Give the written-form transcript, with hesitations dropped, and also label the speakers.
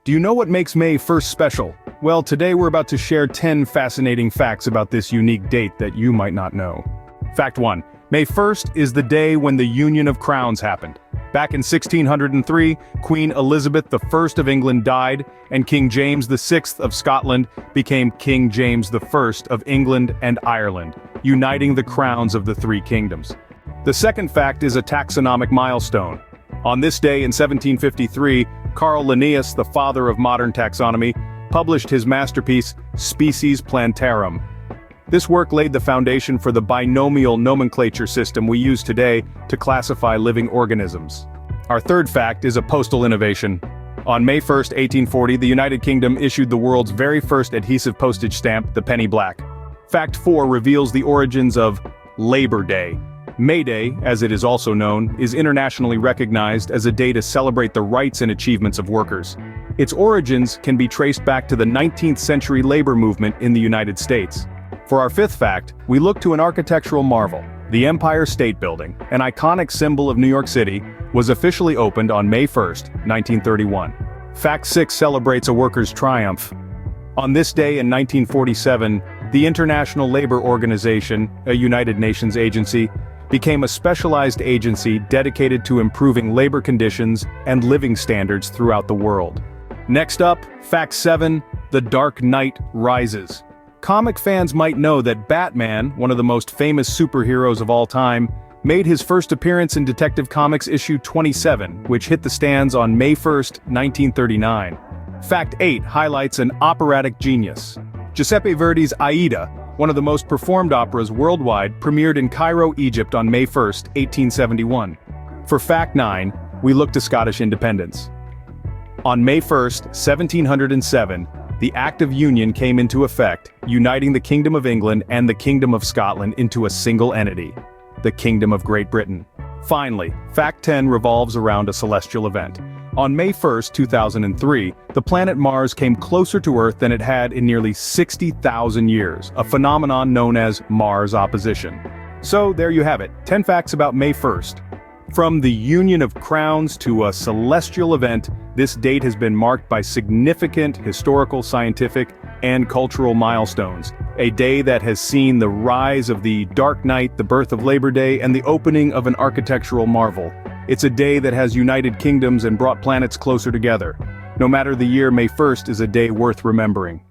Speaker 1: Do you know what makes May 1st special? Well, today we're about to share 10 fascinating facts about this unique date that you might not know. Fact 1. May 1st is the day when the Union of Crowns happened. Back in 1603, Queen Elizabeth I of England died, and King James VI of Scotland became King James I of England and Ireland, uniting the crowns of the three kingdoms. The second fact is a taxonomic milestone. On this day in 1753, Carl Linnaeus, the father of modern taxonomy, published his masterpiece, Species Plantarum. This work laid the foundation for the binomial nomenclature system we use today to classify living organisms. Our third fact is a postal innovation. On May 1, 1840, the United Kingdom issued the world's very first adhesive postage stamp, the penny black. Fact 4 reveals the origins of Labor Day. May Day, as it is also known, is internationally recognized as a day to celebrate the rights and achievements of workers. Its origins can be traced back to the 19th century labor movement in the United States. For our fifth fact, we look to an architectural marvel. The Empire State Building, an iconic symbol of New York City, was officially opened on May 1, 1931. Fact 6 celebrates a worker's triumph. On this day in 1947, the International Labor Organization, a United Nations agency, became a specialized agency dedicated to improving labor conditions and living standards throughout the world. Next up, Fact 7, The Dark Knight Rises. Comic fans might know that Batman, one of the most famous superheroes of all time, made his first appearance in Detective Comics issue 27, which hit the stands on May 1, 1939. Fact 8 highlights an operatic genius. Giuseppe Verdi's Aida, one of the most performed operas worldwide, premiered in Cairo, Egypt on May 1, 1871. For Fact 9, we look to Scottish independence. On May 1, 1707, the Act of Union came into effect, uniting the Kingdom of England and the Kingdom of Scotland into a single entity, the Kingdom of Great Britain. Finally, Fact 10 revolves around a celestial event. On May 1, 2003, the planet Mars came closer to Earth than it had in nearly 60,000 years, a phenomenon known as Mars opposition. So there you have it, 10 facts about May 1st. From the Union of Crowns to a celestial event, this date has been marked by significant historical, scientific, and cultural milestones. A day that has seen the rise of the Dark Knight, the birth of Labor Day, and the opening of an architectural marvel. It's a day that has united kingdoms and brought planets closer together. No matter the year, May 1st is a day worth remembering.